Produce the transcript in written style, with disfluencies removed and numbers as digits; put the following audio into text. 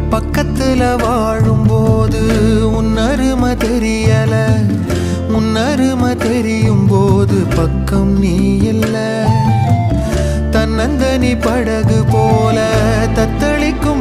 பக்கத்துல வாழும்போது உன்னருமை தெரியல, உன்னருமை தெரியும் போது பக்கம் நீ இல்ல. தன்னந்தனி படகு போல தத்தளிக்கும்